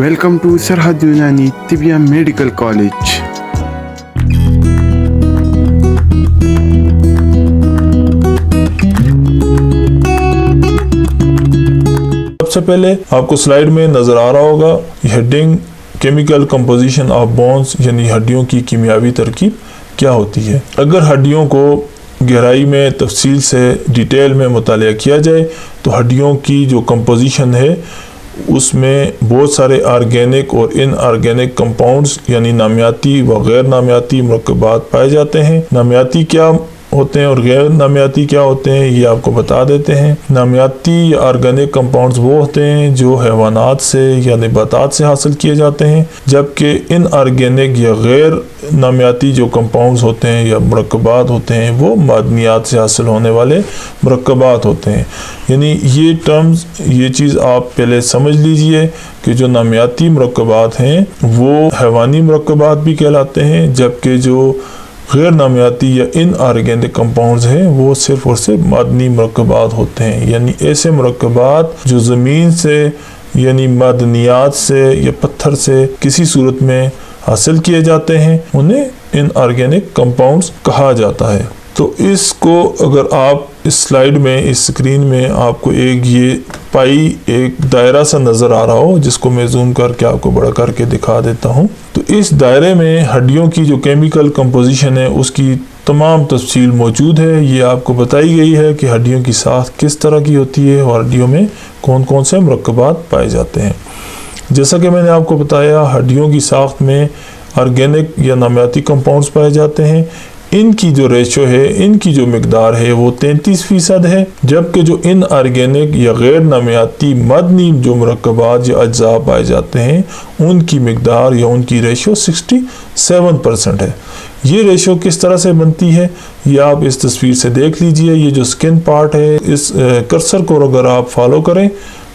Welcome to Sarhad Unani Tibia Medical College. सबसे पहले आपको स्लाइड में नज़र आ रहा होगा heading chemical composition of bones, यानी हड्डियों की कीमियावी तरकीब क्या होती है। अगर हड्डियों को गहराई में तफसील से डिटेल में मुतालिया किया जाए तो हड्डियों की जो कंपोजिशन है उसमें बहुत सारे ऑर्गेनिक और इनऑर्गेनिक कंपाउंड्स यानी नामियाती व गैर नामियाती मुरक्कबात पाए जाते हैं। नामियाती क्या होते हैं और गैर नामियाती क्या होते हैं ये आपको बता देते हैं। नामियाती या ऑर्गेनिक कंपाउंड्स वो होते हैं जो हैवानात से या नबातात से हासिल किए जाते हैं, जबकि इनऑर्गेनिक या गैर नामियाती जो कंपाउंड्स होते हैं या मुरक्कबात होते हैं वो मादनियात से हासिल होने वाले मुरक्कबात होते हैं। यानी ये टर्म्स, ये चीज़ आप पहले समझ लीजिए कि जो नामियाती मुरक्कबात हैं वो हैवानी मुरक्कबात भी कहलाते हैं, जबकि जो गैर नामियाती या इनऑर्गेनिक कंपाउंड्स हैं वो सिर्फ और सिर्फ मादनी मुरक्कबात होते हैं। यानी ऐसे मुरक्कबात जो ज़मीन से यानी मादनियात से या पत्थर से किसी सूरत में हासिल किए जाते हैं उन्हें इनऑर्गेनिक कंपाउंड्स कहा जाता है। तो इसको अगर आप इस स्लाइड में, इस स्क्रीन में आपको ये पाई एक दायरा सा नज़र आ रहा हो, जिसको मैं जूम करके आपको बड़ा करके दिखा देता हूँ। तो इस दायरे में हड्डियों की जो केमिकल कंपोजिशन है उसकी तमाम तफसील मौजूद है। ये आपको बताई गई है कि हड्डियों की साख्त किस तरह की होती है और हड्डियों में कौन कौन से मुरक्कबात पाए जाते हैं। जैसा कि मैंने आपको बताया, हड्डियों की साख्त में ऑर्गेनिक या नामियाती कंपाउंड्स पाए जाते हैं। इनकी जो रेशो है, इनकी जो मिकदार है वो 33% है, जबकि जो इनऑर्गेनिक या गैर नामियाती मदनी जो मुरक्कबात या अज्जा पाए जाते हैं उनकी मिकदार या उनकी रेशो 67% है। ये रेशो किस तरह से बनती है ये आप इस तस्वीर से देख लीजिए। ये जो स्किन पार्ट है, इस कर्सर को अगर आप फॉलो करें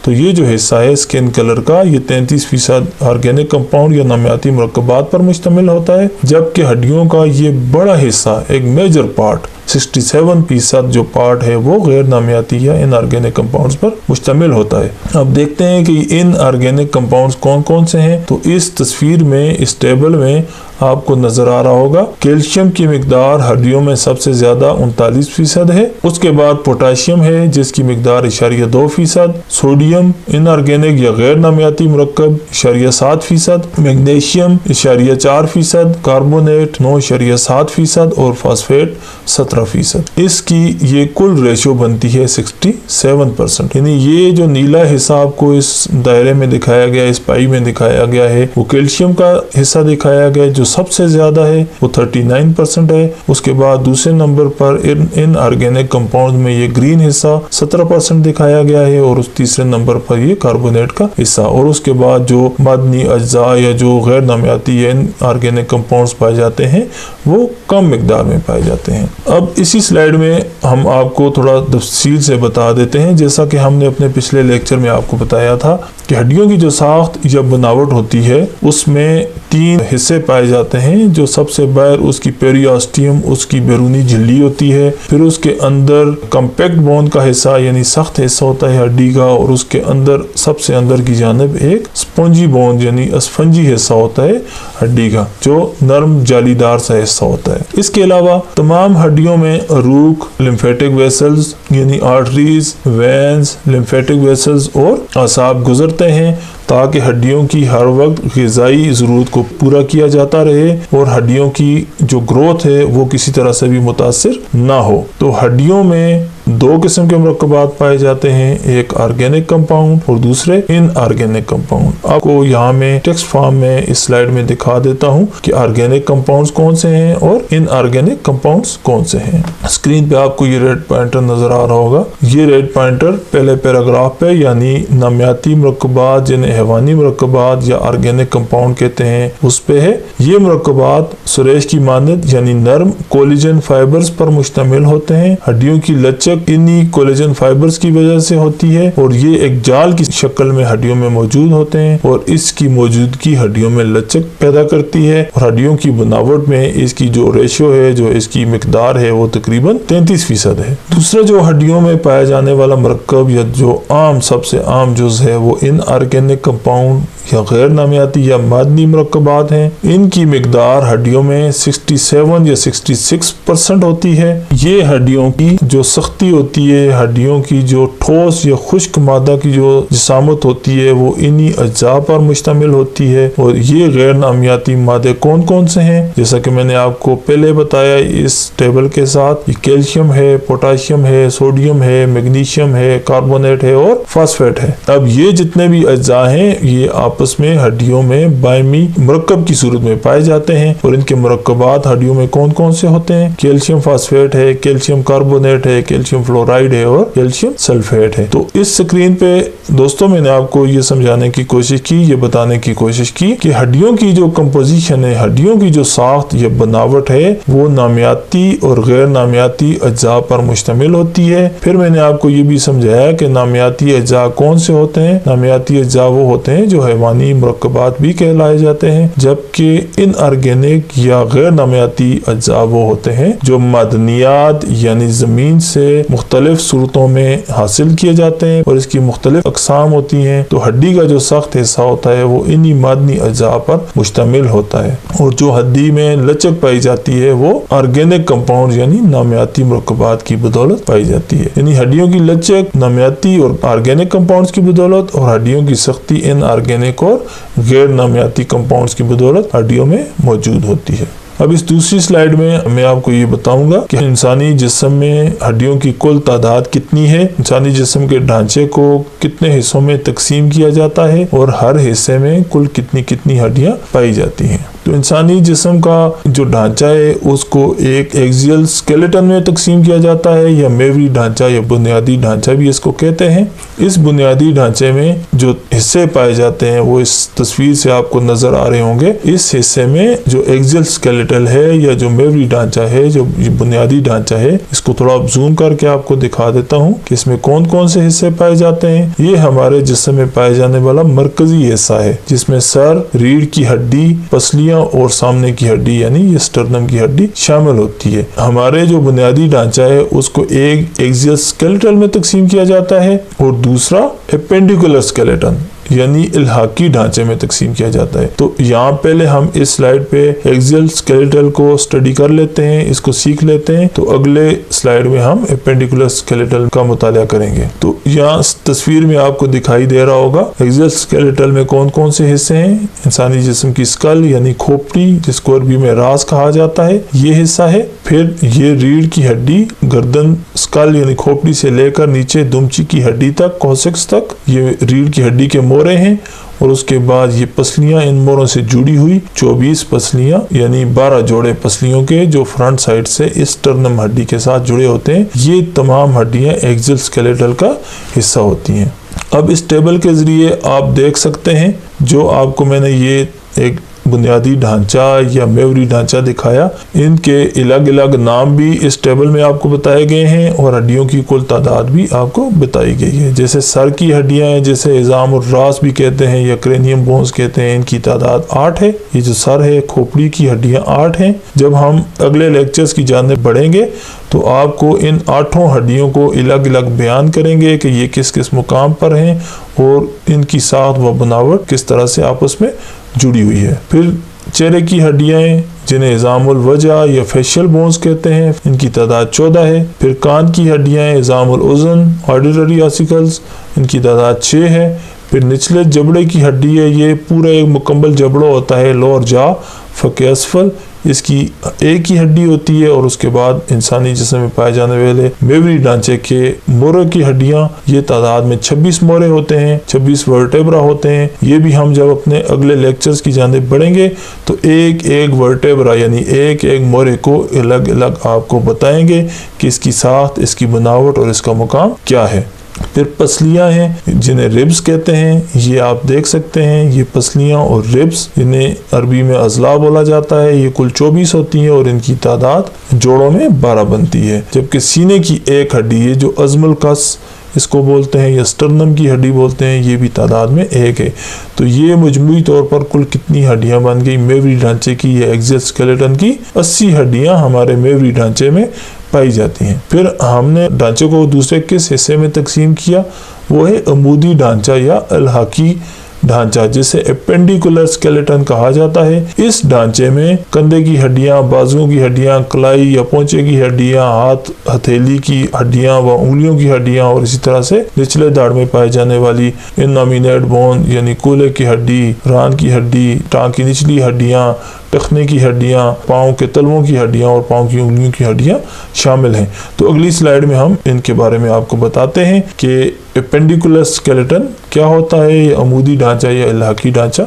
तो ये जो हिस्सा है स्किन कलर का, ये 33% ऑर्गेनिक कंपाउंड या नामियाती मुरक्कबात पर मुश्तमिल होता है, जबकि हड्डियों का ये बड़ा हिस्सा, एक मेजर पार्ट 67% जो पार्ट है वो गैर नामियाती या इनऑर्गेनिक कंपाउंड्स पर मुश्तमिल होता है। अब देखते हैं कि इनऑर्गेनिक कंपाउंड्स कौन कौन से हैं। तो इस तस्वीर में, इस टेबल में आपको नजर आ रहा होगा कैल्शियम की मिकदार हड्डियों में सबसे ज्यादा 39% है। उसके बाद पोटाशियम है जिसकी मिकदार 2%, सोडियम इनऑर्गेनिक या गैर नामियाती मुरक्कब 7%, मैग्नीशियम 4%, कार्बोनेट 9.7% और फास्फेट 17%। इसकी ये कुल रेशो बनती है 67%। यानी ये जो नीला हिस्सा आपको इस दायरे में दिखाया गया, इस पाई में दिखाया गया है, वो कैल्शियम का हिस्सा दिखाया गया जो सबसे ज्यादा है, वो 39% है। उसके बाद दूसरे नंबर पर इनऑर्गेनिक कंपाउंड में ये ग्रीन हिस्सा 17% दिखाया गया है और उस तीसरे नंबर पर ये कार्बोनेट का हिस्सा। और उसके बाद जो मादनी अज्जा या जो गैर नामियाती या इनऑर्गेनिक कंपाउंड्स पाए जाते हैं वो कम मिकदार में पाए जाते हैं। अब इसी स्लाइड में हम आपको थोड़ा तफसील से बता देते हैं। जैसा कि हमने अपने पिछले लेक्चर में आपको बताया था कि हड्डियों की जो साख्त या बनावट होती है उसमें 3 हिस्से पाए जाते हैं। जो सबसे बाहर उसकी पेरियोस्टियम, उसकी बैरूनी झिल्ली होती है, फिर उसके अंदर कॉम्पैक्ट बोन का हिस्सा यानी सख्त हिस्सा होता है हड्डी का, और उसके अंदर सबसे अंदर की जानिब एक स्पंजी बोन यानी स्पंजी हिस्सा होता है हड्डी का, जो नरम जालीदार सा हिस्सा होता है। इसके अलावा तमाम हड्डियों में अरूक, लिम्फेटिक वेसल्स यानी आर्टरीज, वेन्स, लिम्फेटिक वेसल्स और असाब गुजरते हैं ताकि हड्डियों की हर वक्त ग़िज़ाई ज़रूरत को पूरा किया जाता रहे और हड्डियों की जो ग्रोथ है वो किसी तरह से भी मुतासिर ना हो। तो हड्डियों में 2 किस्म के मुरक्कबात पाए जाते हैं, एक ऑर्गेनिक कंपाउंड और दूसरे इनऑर्गेनिक कंपाउंड। आपको यहाँ में टेक्स्ट फॉर्म में इस स्लाइड में दिखा देता हूँ कि ऑर्गेनिक कंपाउंड्स कौन से हैं और इनऑर्गेनिक कंपाउंड्स कौन से हैं। स्क्रीन पे आपको ये रेड पॉइंटर नजर आ रहा होगा। ये रेड पॉइंटर पहले पैराग्राफ पे यानी नामियाती मुरक्कबात जिन्हें हैवानी मुरक्कबात या ऑर्गेनिक कंपाउंड कहते हैं उस पे है। ये मुरक्कबात सुरेश की मानद यानी नर्म कोलेजन फाइबर्स पर मुश्तमिल होते हैं। हड्डियों की लचक लचक इन्हीं कोलेजन फाइबर्स की वजह से होती है और ये एक जाल की शक्ल में हड्डियों में मौजूद होते हैं और इसकी मौजूदगी हड्डियों में लचक पैदा करती है और हड्डियों की बनावट में इसकी जो रेशियो है, जो इसकी मिकदार है, वो तकरीबन 33% है। दूसरा जो हड्डियों में पाया जाने वाला मरकब या जो सबसे आम जुज़ है वो इनऑर्गेनिक कंपाउंड या गैर नामियाती या मादनी मरकबात हैं। इनकी मिकदार हड्डियों में 67 या 66% होती है। ये हड्डियों की जो सख्ती होती है, हड्डियों की जो ठोस या खुश्क मादा की जो जिसामत होती है, वो इन्हीं अज्जा पर मुश्तमिल होती है। और ये गैर नामियाती मादे कौन कौन से हैं, जैसा कि मैंने आपको पहले बताया इस टेबल के साथ, ये कैल्शियम है, पोटाशियम है, सोडियम है, मैग्नीशियम है, कार्बोनेट है और फास्फेट है। अब ये जितने भी अज्जा हैं ये आपस में हड्डियों में बायमी मरकब की सूरत में पाए जाते हैं। और इनके मरकबात हड्डियों में कौन कौन से होते हैं? कैल्शियम फास्फेट है, कैल्शियम कार्बोनेट है, कैल्शियम फ्लोराइड है और कैल्शियम सल्फेट है। तो इस स्क्रीन पे दोस्तों मैंने आपको ये समझाने की कोशिश की, ये बताने की कोशिश की कि हड्डियों की जो कंपोजिशन है, हड्डियों की जो साख्त या बनावट है, वो नामियाती और गैर नामियाती अज्जा पर मुश्तमिल होती है। फिर मैंने आपको ये भी समझाया कि नामियाती अज्जा कौन से होते हैं। नामियाती अज्जा वो होते हैं जो हैवानी मरकबात भी कहलाए जाते हैं, जबकि इनऑर्गेनिक या गैर नामियाती अज्जा वो होते हैं जो मादनियात यानी जमीन से मुख्तलिफ सूरतों में हासिल किए जाते हैं और इसकी मुख्तलिफ अकसाम होती हैं। तो हड्डी का जो सख्त हिस्सा होता है वो इन्हीं मादनी अज्जा पर मुश्तमिल होता है और जो हड्डी में लचक पाई जाती है वो ऑर्गेनिक कंपाउंड यानी नामियाती मरकबात की बदौलत पाई जाती है। यानी हड्डियों की लचक नामियाती और ऑर्गेनिक कंपाउंड्स की बदौलत और हड्डियों की सख्ती इन ऑर्गेनिक और गैर नामियाती कंपाउंड्स की बदौलत हड्डियों में मौजूद होती है। अब इस दूसरी स्लाइड में मैं आपको ये बताऊंगा कि इंसानी जिस्म में हड्डियों की कुल तादाद कितनी है, इंसानी जिस्म के ढांचे को कितने हिस्सों में तकसीम किया जाता है और हर हिस्से में कुल कितनी कितनी हड्डियां पाई जाती हैं। तो इंसानी जिस्म का जो ढांचा है उसको एक एक्सियल स्केलेटन में तकसीम किया जाता है या मेवरी ढांचा या बुनियादी ढांचा भी इसको कहते हैं। इस बुनियादी ढांचे में जो हिस्से पाए जाते हैं वो इस तस्वीर से आपको नजर आ रहे होंगे। इस हिस्से में जो एक्सियल स्केलेटल है या जो मेवरी ढांचा है, जो बुनियादी ढांचा है, इसको थोड़ा जूम करके आपको दिखा देता हूँ कि इसमें कौन कौन से हिस्से पाए जाते हैं। ये हमारे जिस्म में पाए जाने वाला मरकजी हिस्सा है जिसमें सर, रीढ़ की हड्डी, पसलियां और सामने की हड्डी यानी ये स्टर्नम की हड्डी शामिल होती है। हमारे जो बुनियादी ढांचा है उसको एक एक्सियल स्केलेटल में तकसीम किया जाता है और दूसरा एपेंडिकुलर स्केलेटन यानी इल्हाकी ढांचे में तकसीम किया जाता है। तो यहाँ पहले हम इस स्लाइड पे एक्सियल स्केलेटल को स्टडी कर लेते हैं, इसको सीख लेते हैं। तो अगले स्लाइड में हम एपेंडिकुलर स्केलेटल का मुताला करेंगे। तो यहाँ तस्वीर में आपको दिखाई दे रहा होगा एक्सियल स्केलेटल में कौन कौन से हिस्से हैं। इंसानी जिस्म की स्कल यानी खोपड़ी, जिसको अरबी में रास कहा जाता है, ये हिस्सा है। फिर ये रीढ़ की हड्डी, गर्दन, स्कल यानी खोपड़ी से लेकर नीचे दुमची की हड्डी तक, कॉसेक्स तक, ये रीढ़ की हड्डी के मोरे हैं। और उसके बाद ये पसलियां इन मोरों से जुड़ी हुई 24 पसलियां यानी 12 जोड़े पसलियों के जो फ्रंट साइड से इस स्टर्नम हड्डी के साथ जुड़े होते हैं। ये तमाम हड्डियां एक्सियल स्केलेटल का हिस्सा होती हैं। अब इस टेबल के जरिए आप देख सकते हैं जो आपको मैंने ये एक बुनियादी ढांचा या मेवरी ढांचा दिखाया, इनके अलग अलग नाम भी इस टेबल में आपको बताए गए हैं और हड्डियों की कुल तादाद भी आपको बताई गई है। जैसे सर की हड्डियां हैं, जैसे इज़ाम और रास भी कहते हैं या क्रेनियम बोन्स कहते हैं, इनकी तादाद 8 है। ये जो सर है, खोपड़ी की हड्डियां 8 हैं। जब हम अगले लेक्चर्स की जानिब बढ़ेंगे तो आपको इन 8 हड्डियों को अलग अलग बयान करेंगे कि ये किस किस मुकाम पर हैं और इनकी साख्त व बनावट किस तरह से आपस में जुड़ी हुई है। फिर चेहरे की हड्डियां जिन्हें इज़ामुल वजह या फेशियल बोन्स कहते हैं, इनकी तादाद 14 है। फिर कान की हड्डियां इज़ामुल उज़न, ऑडिटरी ऑसिकल्स, इनकी तादाद 6 है। फिर निचले जबड़े की हड्डी है, ये पूरा एक मुकम्मल जबड़ा होता है, लोअर जा, फके असफल, इसकी एक ही हड्डी होती है। और उसके बाद इंसानी जिस्म में पाए जाने वाले मेवरी ढांचे के मोरे की हड्डियां, ये तादाद में 26 मोरे होते हैं, 26 वर्टेब्रा होते हैं। ये भी हम जब अपने अगले लेक्चर्स की जानिब बढ़ेंगे तो एक एक वर्टेब्रा यानी एक एक मोरे को अलग अलग आपको बताएंगे कि इसकी साख्त, इसकी बनावट और इसका मुकाम क्या है। फिर पसलियां हैं जिन्हें रिब्स कहते हैं, ये आप देख सकते हैं। ये पसलियां और रिब्स जिन्हें अरबी में अजला बोला जाता है, ये कुल 24 होती हैं और इनकी तादाद जोड़ों में 12 बनती है। जबकि सीने की एक हड्डी है जो अज़मुल कस इसको बोलते हैं या स्टर्नम की हड्डी बोलते हैं, ये भी तादाद में एक है। तो ये मजमूई तौर पर कुल कितनी हड्डियां बन गई मेवरी ढांचे की या एक्सियल स्केलेटन की? 80 हड्डियां हमारे मेवरी ढांचे में पाई जाती हैं। फिर हमने ढांचे को दूसरे किस हिस्से में तकसीम किया? वो है अमूदी ढांचा या इल्हाकी ढांचा, जिसे एपेंडिकुलर स्केलेटन कहा जाता है। इस ढांचे में कंधे की हड्डियां, बाजुओं की हड्डियां, कलाई या पोंचे की हड्डियां, हाथ हथेली की हड्डियां व उंगलियों की हड्डियां और इसी तरह से निचले दाढ़ में पाए जाने वाली इनोमिनेट बोन यानी कूल्हे की हड्डी, रान की हड्डी, टांग की निचली हड्डियां, टखने की हड्डियां, पाँव के तलवों की हड्डियां और पाँव की उंगलियों की हड्डियां शामिल हैं। तो अगली स्लाइड में हम इनके बारे में आपको बताते हैं कि एपेंडिकुलर स्केलेटन क्या होता है, ये अमूदी ढांचा या इल्हाकी ढांचा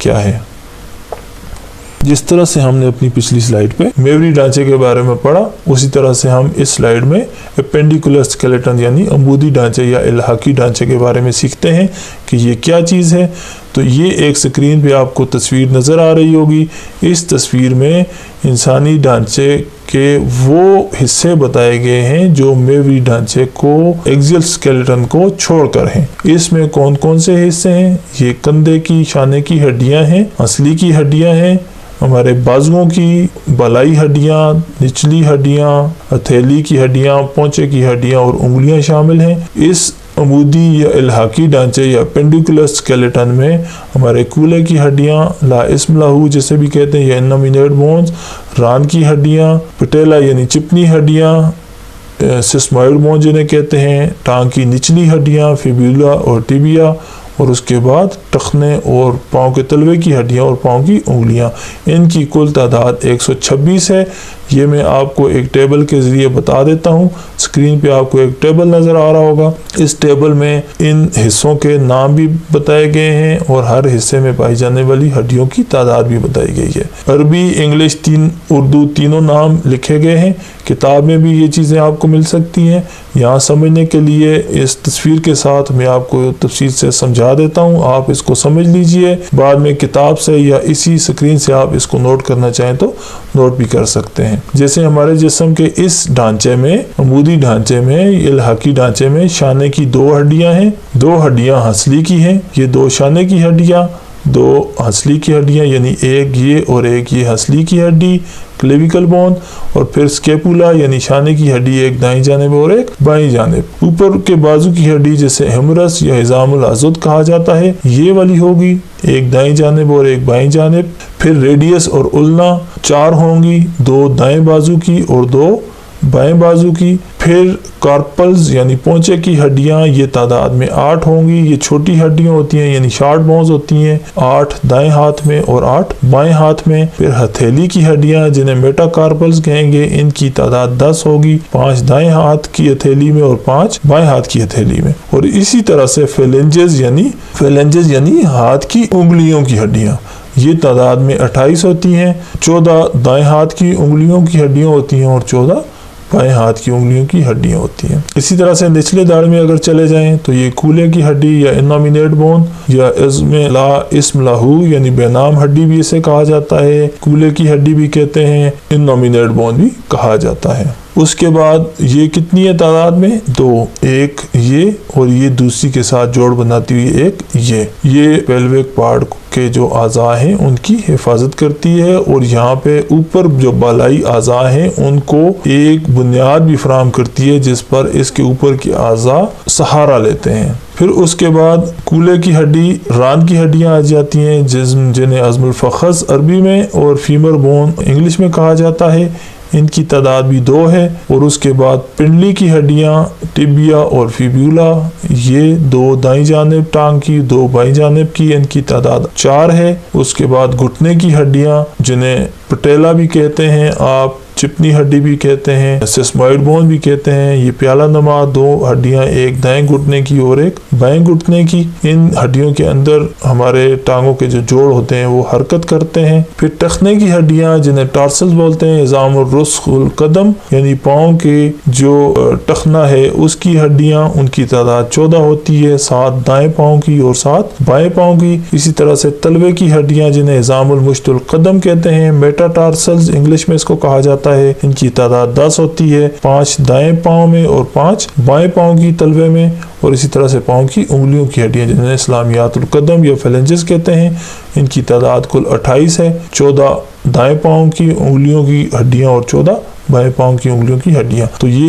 क्या है। जिस तरह से हमने अपनी पिछली स्लाइड पे मेवरी ढांचे के बारे में पढ़ा, उसी तरह से हम इस स्लाइड में एपेंडिकुलर स्केलेटन यानी अमूदी ढांचे या इल्हाकी ढांचे के बारे में सीखते हैं कि ये क्या चीज़ है। तो ये एक स्क्रीन पे आपको तस्वीर नज़र आ रही होगी। इस तस्वीर में इंसानी ढांचे के वो हिस्से बताए गए हैं जो मेवरी ढांचे को एक्सियल स्केलेटन को छोड़कर हैं। इसमें कौन कौन से हिस्से हैं? ये कंधे की शाने की हड्डियां हैं, असली की हड्डियां हैं, हमारे बाजुओं की बलाई हड्डियां, निचली हड्डियां, हथेली की हड्डियां, पोंचे की हड्डियां और उंगलियां शामिल हैं। इस अमूदी या इल्हाकी ढांचे या पेंडिकुलर स्केलेटन में हमारे कूल्हे की हड्डियां, लाइस्म लाहू जिसे भी कहते हैं या इनोमिनेट बोन्स, रान की हड्डियां, पटेला यानी चिपनी हड्डियां, सिस्मॉइड बोन जिन्हें कहते हैं, टांग की निचली हड्डियां, फिब्यूला और टिबिया, और उसके बाद टखने और पाँव के तलवे की हड्डियां और पाँव की उंगलियां। इनकी कुल तादाद 126 है। ये मैं आपको एक टेबल के ज़रिए बता देता हूँ। स्क्रीन पे आपको एक टेबल नज़र आ रहा होगा। इस टेबल में इन हिस्सों के नाम भी बताए गए हैं और हर हिस्से में पाई जाने वाली हड्डियों की तादाद भी बताई गई है। अरबी, इंग्लिश, उर्दू तीनों नाम लिखे गए हैं। किताब में भी ये चीज़ें आपको मिल सकती हैं। यहाँ समझने के लिए इस तस्वीर के साथ मैं आपको तफसील से समझा देता हूँ, आप इसको समझ लीजिए। बाद में किताब से या इसी स्क्रीन से आप इसको नोट करना चाहें तो नोट भी कर सकते हैं। जैसे हमारे जिस्म के इस ढांचे में, अमूदी ढांचे में, इल्हाकी ढांचे में शाने की 2 हड्डियां हैं, 2 हड्डियां हंसली की हैं। ये 2 शाने की हड्डियां, 2 हंसली की हड्डियां यानी एक ये और एक ये हंसली की हड्डी, क्लेविकल बोन, और फिर स्केपुला यानी शाने की हड्डी एक दाईं जानिब और एक बाईं जानिब। ऊपर के बाजू की हड्डी जिसे हेमरस या हिजामुल अज़ुद कहा जाता है, ये वाली होगी, एक दाईं जानिब और एक बाईं जानिब। फिर रेडियस और उल्ना 4 होंगी, 2 दाएं बाजू की और 2 बाएं बाजू की। फिर कार्पल्स यानी पोंचे की हड्डियां, ये तादाद में 8 होंगी। ये छोटी हड्डियां होती हैं यानी शॉर्ट बोन्स होती हैं, 8 दाएं हाथ में और 8 बाएं हाथ में। फिर हथेली की हड्डियां जिन्हें मेटाकार्पल्स कहेंगे, इनकी तादाद 10 होगी, 5 दाएं हाथ की हथेली में और 5 बाएं हाथ की हथेली में। और इसी तरह से फेलेंजेस यानी हाथ की उंगलियों की हड्डियां, ये तादाद में 28 होती हैं। 14 दाएं हाथ की उंगलियों की हड्डियां होती हैं और 14 बाएं हाथ की उंगलियों की हड्डियां होती हैं। इसी तरह से निचले दाढ़ में अगर चले जाएं तो ये कूल्हे की हड्डी या इनोमिनेट बोन या इस्म लाहू यानी बेनाम हड्डी भी इसे कहा जाता है, कूल्हे की हड्डी भी कहते हैं, इनोमिनेट बोन भी कहा जाता है। उसके बाद ये कितनी है तादाद में? 2, एक ये और ये दूसरी के साथ जोड़ बनाती हुई एक ये पेल्विक पार्ट के जो आज़ा हैं उनकी हिफाजत करती है और यहाँ पे ऊपर जो बालाई आज़ा हैं उनको एक बुनियाद भी फराहम करती है जिस पर इसके ऊपर की आज़ा सहारा लेते हैं। फिर उसके बाद कूल्हे की हड्डी, रान की हड्डियां आ जाती हैं जिन्हें अज़मुल फ़ख़ज़ अरबी में और फीमर बोन इंग्लिश में कहा जाता है, इनकी तादाद भी 2 है। और उसके बाद पिंडली की हड्डियां, टिबिया और फिब्यूला, ये 2 दाईं जानिब टांग की, 2 बाईं जानिब की, इनकी तादाद 4 है। उसके बाद घुटने की हड्डियां जिन्हें पटेला भी कहते हैं आप, चिपनी हड्डी भी कहते हैं, सेस्मॉइड बोन भी कहते हैं। ये प्याला नुमा दो हड्डियां, एक दाएं घुटने की और एक बाएं घुटने की। इन हड्डियों के अंदर हमारे टांगों के जो जोड़ होते हैं वो हरकत करते हैं। फिर टखने की हड्डियां जिन्हें टार्सल्स बोलते हैं, इज़ामुर रुस्खुल कदम यानी पाँव के जो टखना है उसकी हड्डियां, उनकी तादाद 14 होती है, 7 दाएं पाँव की और 7 बाएं पाँव की। इसी तरह से तलवे की हड्डियां जिन्हें इज़ामुल मुश्तुल कदम कहते हैं, मेटाटार्सल्स इंग्लिश में इसको कहा जाता है, इनकी तादाद 10 होती है, 5 दाएं पाँव में और 5 बाएं पाँव की तलवे में। और इसी तरह से पाँव की उंगलियों की हड्डियां जिन्हें इस्लामियातुल कदम या फेलेंजेस कहते हैं, इनकी तादाद कुल 28 है, 14 दाएं पाँव की उंगलियों की हड्डियां और 14 बाएं पाँव की उंगलियों की हड्डियां। तो ये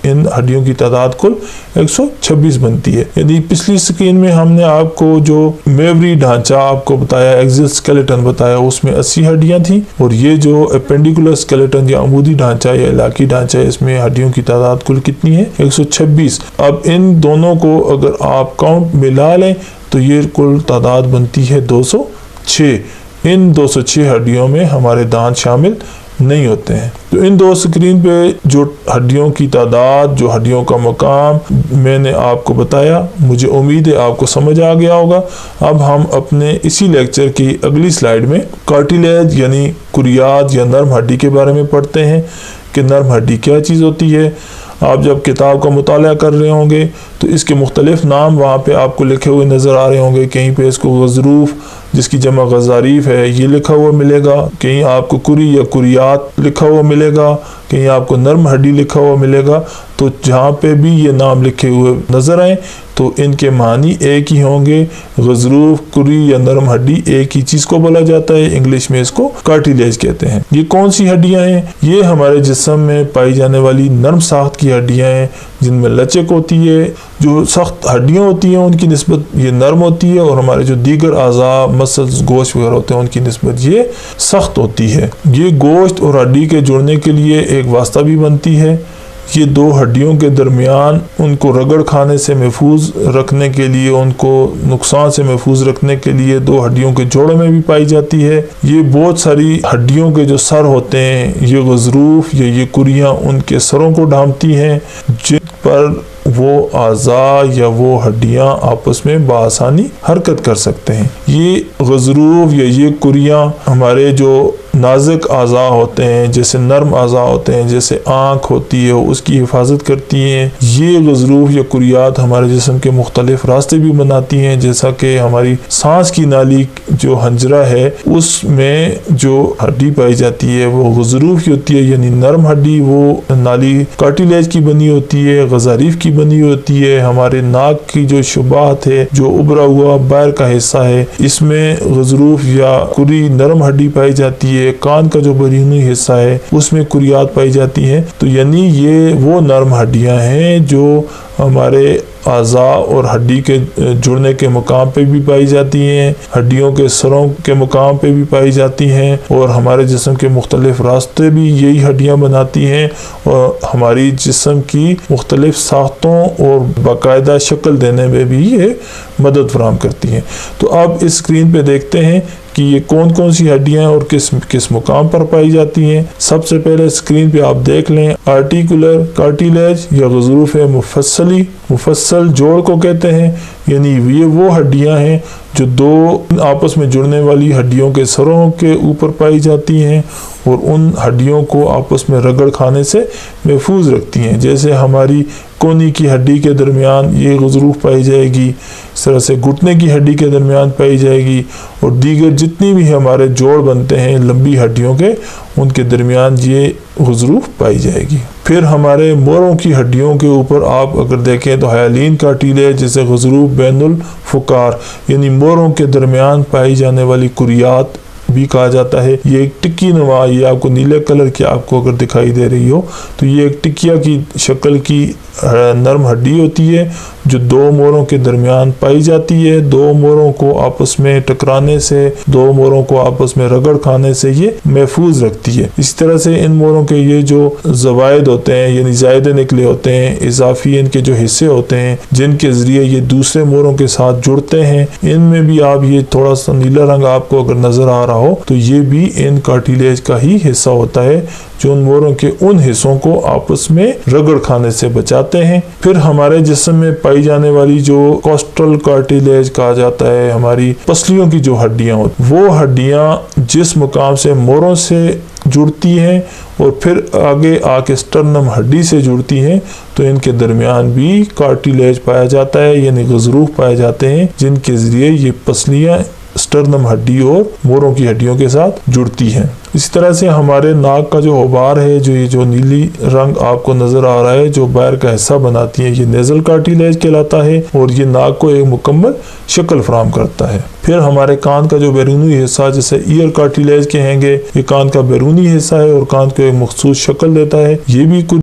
इन हड्डियों की तादाद कुल 126 बनती है। यदि पिछली स्क्रीन में हमने आपको जो मेवरी ढांचा आपको बताया, एक्सियल स्केलेटन बताया, उसमें 80 हड्डियां थी, और ये जो एपेंडिकुलर स्केलेटन या अमूदी ढांचा या इलाकी ढांचा है, इसमें हड्डियों की तादाद कुल कितनी है? 126। अब इन दोनों को अगर आप काउंट मिला लें तो ये कुल तादाद बनती है 206। इन 206 हड्डियों में हमारे दांत शामिल नहीं होते हैं। तो इन दो स्क्रीन पे जो हड्डियों की तादाद, जो हड्डियों का मकाम मैंने आपको बताया, मुझे उम्मीद है आपको समझ आ गया होगा। अब हम अपने इसी लेक्चर की अगली स्लाइड में कार्टिलेज यानी कुरियात या नर्म हड्डी के बारे में पढ़ते हैं कि नर्म हड्डी क्या चीज़ होती है। आप जब किताब का मुताला कर रहे होंगे तो इसके मुख्तलिफ नाम वहाँ पे आपको लिखे हुए नज़र आ रहे होंगे। कहीं पे इसको गज़रूफ जिसकी जमा गज़ारीफ है ये लिखा हुआ मिलेगा, कहीं आपको कुरी या कुरियात लिखा हुआ मिलेगा, कहीं आपको नर्म हड्डी लिखा हुआ मिलेगा। तो जहाँ पे भी ये नाम लिखे हुए नज़र आए तो इनके मानी एक ही होंगे। गज़रूफ, कुरी या नरम हड्डी एक ही चीज़ को बोला जाता है, इंग्लिश में इसको कार्टिलेज कहते हैं। ये कौन सी हड्डियाँ हैं? ये हमारे जिस्म में पाई जाने वाली नरम साख्त की हड्डियाँ हैं जिनमें लचक होती है। जो सख्त हड्डियाँ होती हैं उनकी निस्बत ये नरम होती है, और हमारे जो दीगर आज़ा, मसल्स, गोश्त वगैरह होते हैं उनकी निस्बत ये सख्त होती है। ये गोश्त और हड्डी के जुड़ने के लिए एक वास्ता भी बनती है। ये दो हड्डियों के दरमियान उनको रगड़ खाने से महफूज रखने के लिए, उनको नुकसान से महफूज रखने के लिए दो हड्डियों के जोड़ों में भी पाई जाती है। ये बहुत सारी हड्डियों के जो सर होते हैं, ये गज़रूफ या ये कुरियाँ उनके सरों को ढांपती हैं, जिन पर वो आज़ा या वो हड्डियाँ आपस में बआसानी हरकत कर सकते हैं। ये गज़रूफ या ये कुरियाँ हमारे जो नाजुक आज़ा होते हैं, जैसे नर्म आज़ा होते हैं, जैसे आँख होती है, उसकी हिफाजत करती हैं। ये गज़रूफ या कुरियात हमारे जिस्म के मुख्तलिफ रास्ते भी बनाती हैं, जैसा कि हमारी सांस की नाली जो हंजरा है उसमें जो हड्डी पाई जाती है वो गज़रूफ की होती है, यानी नर्म हड्डी। वो नाली कार्टिलेज की बनी होती है, गज़ारीफ की बनी होती है। हमारे नाक की जो शुबात है, जो उभरा हुआ बाहर का हिस्सा है, इसमें गज़रूफ या कुरी नरम हड्डी पाई जाती है। कान का जो बैरूनी हिस्सा है उसमें कुरियात पाई जाती है। तो यानी ये वो नरम हड्डियां हैं जो हमारे आज़ा और हड्डी के जुड़ने के मकाम पे भी पाई जाती हैं, हड्डियों के सरों के मकाम पे भी पाई जाती हैं, और हमारे जिस्म के मुख्तलिफ रास्ते भी यही हड्डियां बनाती हैं, और हमारी जिस्म की मुख्तलिफ साख्तों और बाकायदा शक्ल देने में भी ये मदद फराहम करती हैं। तो अब इस स्क्रीन पे देखते हैं कि ये कौन कौन सी हड्डियां और किस किस मुकाम पर पाई जाती हैं। सबसे पहले स्क्रीन पे आप देख लें आर्टिकुलर कार्टिलेज या गज़रूफ मुफस्सली, मुफस्सल जोड़ को कहते हैं, यानी ये वो हड्डियां हैं जो दो आपस में जुड़ने वाली हड्डियों के सरों के ऊपर पाई जाती हैं और उन हड्डियों को आपस में रगड़ खाने से महफूज रखती हैं। जैसे हमारी कोनी की हड्डी के दरमियान ये गज़रूफ पाई जाएगी, इस तरह से घुटने की हड्डी के दरमियान पाई जाएगी, और दीगर जितनी भी हमारे जोड़ बनते हैं लंबी हड्डियों के, उनके दरमियान ये गज़रूफ पाई जाएगी। फिर हमारे मोरों की हड्डियों के ऊपर आप अगर देखें तो हायालीन कार्टिलेज, जैसे गज़रूफ बैनुल फुकार यानी मोरों के दरमियान पाई जाने वाली कुरियात भी कहा जाता है। ये एक टिक्की नुमा, ये आपको नीले कलर की आपको अगर दिखाई दे रही हो तो ये एक टिकिया की शक्ल की नरम हड्डी होती है जो दो मोरों के दरमियान पाई जाती है। दो मोरों को आपस में टकराने से, दो मोरों को आपस में रगड़ खाने से ये महफूज रखती है। इस तरह से इन मोरों के ये जो ज़वायद होते हैं यानी ज़ायदे निकले होते हैं, इजाफी इनके जो हिस्से होते हैं जिनके ज़रिए ये दूसरे मोरों के साथ जुड़ते हैं, इनमें भी आप ये थोड़ा सा नीला रंग आपको अगर नज़र आ रहा हो तो ये भी इन कार्टिलेज का ही हिस्सा होता है जो उन मोरों के उन हिस्सों को आपस में रगड़ खाने से बचाते हैं। फिर हमारे जिस्म में पाई जाने वाली जो कोस्टल कार्टिलेज कहा जाता है, हमारी पसलियों की जो हड्डियां होती, वो हड्डियां जिस मुकाम से मोरों से जुड़ती हैं और फिर आगे आके स्टर्नम हड्डी से जुड़ती हैं, तो इनके दरमियान भी कार्टिलेज पाया जाता है यानी गज़रूफ पाए जाते हैं जिनके ज़रिए ये पसलियां स्टर्नम हड्डी और मोरों की हड्डियों के साथ जुड़ती हैं। इसी तरह से हमारे नाक का जो गुबार है, जो ये जो नीली रंग आपको नजर आ रहा है, जो बाहर का हिस्सा बनाती है, ये नेजल कार्टिलेज कहलाता है और ये नाक को एक मुकम्मल शक्ल फराहम करता है। फिर हमारे कान का जो बैरूनी हिस्सा जिसे ईयर कार्टिलेज कहेंगे, ये कान का बैरूनी हिस्सा है और कान को एक मखसूस शक्ल देता है। ये भी कुछ